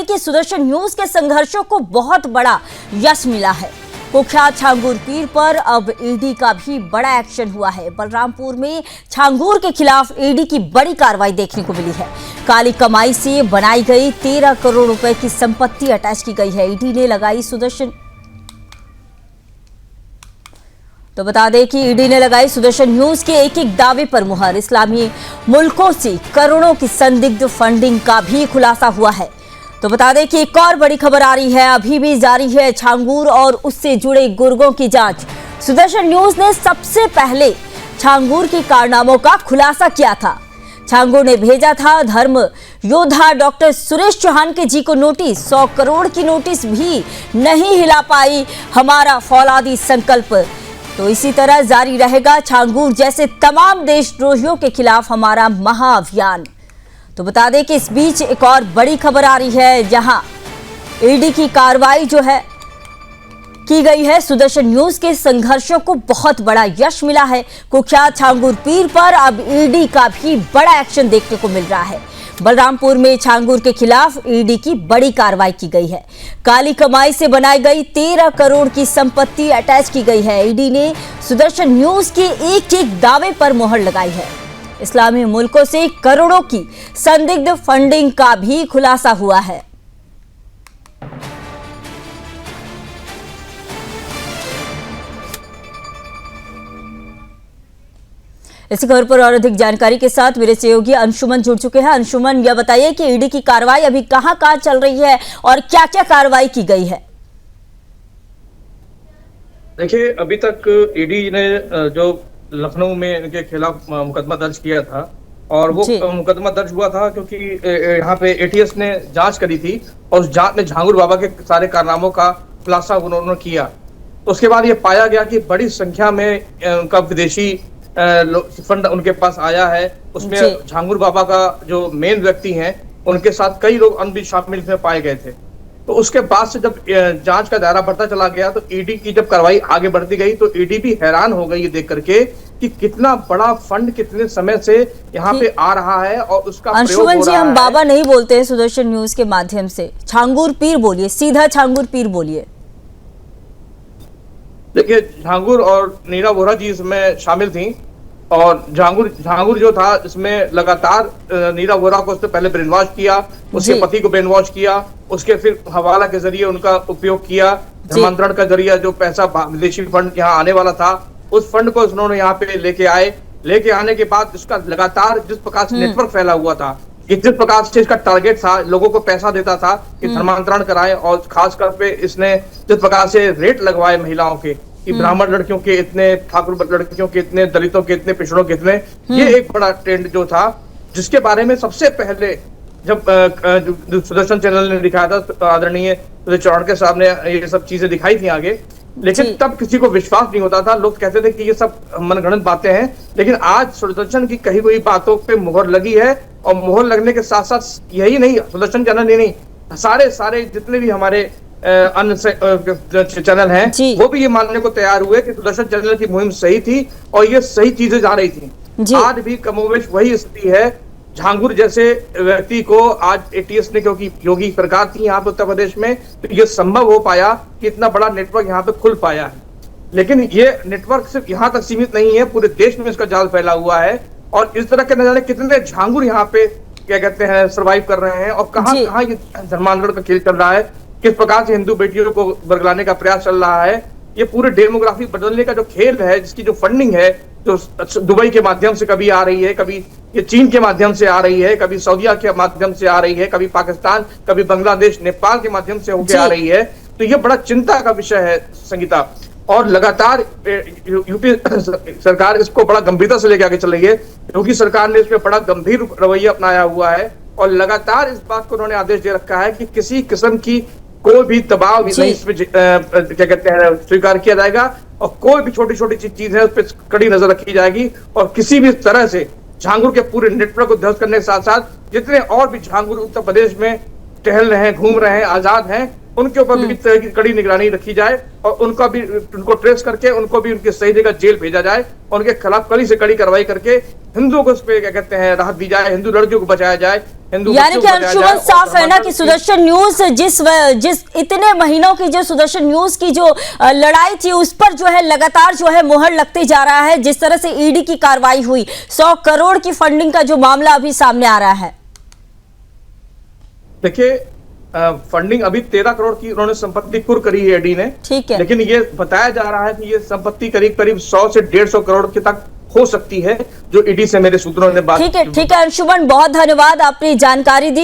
दें कि सुदर्शन न्यूज के संघर्षों को बहुत बड़ा यश मिला है। कुख्यात छांगुर पीर पर अब ईडी का भी बड़ा एक्शन हुआ है। बलरामपुर में छांगुर के खिलाफ ईडी की बड़ी कार्रवाई देखने को मिली है। काली कमाई से बनाई गई 13 करोड़ रुपए की संपत्ति अटैच की गई है। ईडी ने लगाई सुदर्शन तो बता दें कि ईडी ने लगाई सुदर्शन न्यूज के एक एक दावे पर मुहर। इस्लामी मुल्कों से करोड़ों की संदिग्ध फंडिंग का भी खुलासा हुआ है। तो बता दें कि एक और बड़ी खबर आ रही है। अभी भी जारी है छांगुर और उससे जुड़े गुर्गों की जांच। सुदर्शन न्यूज ने सबसे पहले छांगुर के कारनामों का खुलासा किया था। छांगुर ने भेजा था धर्म योद्धा डॉक्टर सुरेश चौहान के जी को नोटिस। 100 करोड़ की नोटिस भी नहीं हिला पाई हमारा फौलादी संकल्प। तो इसी तरह जारी रहेगा छांगुर जैसे तमाम देशद्रोहियों के खिलाफ हमारा महाअभियान। तो बता दें कि इस बीच एक और बड़ी खबर आ रही है, जहां ईडी की कार्रवाई जो है की गई है। सुदर्शन न्यूज के संघर्षों को बहुत बड़ा यश मिला है। कुख्यात छांगुर पीर पर अब ईडी का भी बड़ा एक्शन देखने को मिल रहा है। बलरामपुर में छांगुर के खिलाफ ईडी की बड़ी कार्रवाई की गई है। काली कमाई से बनाई गई 13 करोड़ की संपत्ति अटैच की गई है। ईडी ने सुदर्शन न्यूज के एक एक दावे पर मोहर लगाई है। इस्लामी मुल्कों से करोड़ों की संदिग्ध फंडिंग का भी खुलासा हुआ है। इसी खबर पर और अधिक जानकारी के साथ मेरे सहयोगी अंशुमन जुड़ चुके हैं। अंशुमन, यह बताइए कि ईडी की कार्रवाई अभी कहां चल रही है और क्या क्या कार्रवाई की गई है? देखिए, अभी तक ईडी ने जो लखनऊ में इनके खिलाफ मुकदमा दर्ज किया था, और वो मुकदमा दर्ज हुआ था क्योंकि यहाँ पे एटीएस ने जांच करी थी और उस जांच में छांगुर बाबा के सारे कारनामों का खुलासा उन्होंने किया। तो उसके बाद ये पाया गया कि बड़ी संख्या में उनका विदेशी फंड उनके पास आया है। उसमें छांगुर बाबा का जो मेन व्यक्ति हैं, उनके साथ कई लोग अन्य भी शामिल इसमें पाए गए थे। तो उसके बाद से जब जांच का दायरा बढ़ता चला गया, तो ईडी की जब कार्रवाई आगे बढ़ती गई, तो ईडी भी हैरान हो गई ये देख करके कि कितना बड़ा फंड कितने समय से यहाँ पे आ रहा है और उसका प्रयोग हो रहा है। हम बाबा नहीं बोलते हैं सुदर्शन न्यूज के माध्यम से, छांगुर पीर बोलिए, सीधा छांगुर पीर बोलिए। देखिए, छांगुर और नीरा वोरा जी इसमें शामिल थी, और छांगुर जो था इसमें लगातार नीरा वोरा को उसने पहले ब्रेन वॉश किया, उसके पति को ब्रेन वॉश किया, उसके फिर हवाला के जरिए उनका उपयोग किया, धर्मांतरण का जरिया जो पैसा विदेशी फंड यहाँ आने वाला था, उस फंड को उन्होंने यहाँ पे लेके आने के बाद इसका लगातार जिस प्रकार से नेटवर्क फैला हुआ था, कि जिस प्रकार से इसका टारगेट था, लोगों को पैसा देता था कि धर्मांतरण कराएं, और खासकर पे इसने जिस प्रकार से रेट लगवाए महिलाओं के, कि ब्राह्मण लड़कियों के इतने, ठाकुर लड़कियों के इतने, दलितों के इतने, पिछड़ों के इतने, ये एक बड़ा ट्रेंड जो था, जिसके बारे में सबसे पहले जब सुदर्शन चैनल ने दिखाया था, आदरणीय सुरेश चौहान के सामने ये सब चीजें दिखाई थी आगे, लेकिन तब किसी को विश्वास नहीं होता था। लोग कहते थे कि ये सब मनगढ़ंत बातें हैं, लेकिन आज सुदर्शन की कही हुई बातों पे मुहर लगी है, और मुहर लगने के साथ साथ यही नहीं, सुदर्शन चैनल ही नहीं, सारे जितने भी हमारे अन्य चैनल हैं, वो भी ये मानने को तैयार हुए कि सुदर्शन चैनल की मुहिम सही थी और ये सही चीजें जा रही थी। आज भी कमोवेश वही स्थिति है। छांगुर जैसे व्यक्ति को आज एटीएस ने, क्योंकि योगी सरकार थी यहाँ पे उत्तर प्रदेश में, तो ये संभव हो पाया कि इतना बड़ा नेटवर्क यहाँ पे खुल पाया है। लेकिन ये नेटवर्क सिर्फ यहाँ तक सीमित नहीं है, पूरे देश में इसका जाल फैला हुआ है, और इस तरह के न जाने कितने छांगुर यहाँ पे क्या कहते हैं सर्वाइव कर रहे हैं, और कहाँ ये धर्मांतरण का खेल चल रहा है, किस प्रकार से हिंदू बेटियों को बरगलाने का प्रयास चल रहा है। ये पूरे डेमोग्राफी बदलने का जो खेल है, जिसकी जो फंडिंग है, जो दुबई के माध्यम से कभी आ रही है, कभी ये चीन के माध्यम से आ रही है, कभी सऊदीया के माध्यम से आ रही है, कभी पाकिस्तान, कभी बांग्लादेश, नेपाल के माध्यम से होकर आ रही है। तो ये बड़ा चिंता का विषय है संगीता, और लगातार यूपी सरकार इसको बड़ा गंभीरता से लेकर आगे चल रही है। योगी सरकार ने इसमें बड़ा गंभीर रवैया अपनाया हुआ है, और लगातार इस बात को उन्होंने आदेश दे रखा है कि किसी किस्म की कोई भी दबाव नहीं इसमें क्या कहते हैं स्वीकार किया जाएगा, और कोई भी छोटी छोटी चीज है उस पर कड़ी नजर रखी जाएगी, और किसी भी तरह से छांगुर के पूरे नेटवर्क को ध्वस्त करने के साथ साथ जितने और भी छांगुर उत्तर प्रदेश में टहल रहे हैं, घूम रहे हैं, आजाद हैं, उनके ऊपर भी इस तरह की कड़ी निगरानी रखी जाए, और उनको ट्रेस करके उनको भी उनकी सही जगह जेल भेजा जाए, और उनके खिलाफ कड़ी से कड़ी कार्रवाई करके हिंदुओं को उस पर क्या कहते हैं राहत दी जाए, हिंदू लड़कियों को बचाया जाए। हिंदू यानी बच्चों कि को बताया अंशुमन जाए। साफ और है ना कि धर्मांतरण सुदर्शन न्यूज जिस इतने महीनों की जो सुदर्शन न्यूज की जो लड़ाई थी उस पर जो है लगातार जो है मोहर लगते जा रहा है। जिस तरह से ईडी की कार्रवाई हुई, 100 करोड़ की फंडिंग का जो मामला अभी सामने आ रहा है। देखिए, फंडिंग अभी 13 करोड़ की उन्होंने संपत्ति कुर्क करी है ईडी ने। ठीक है, लेकिन ये बताया जा रहा है कि ये संपत्ति करीब करीब 100 से 150 करोड़ के तक हो सकती है, जो ईडी से मेरे सूत्रों ने बात ठीक है अंशुमन, बहुत धन्यवाद, आपने जानकारी दी।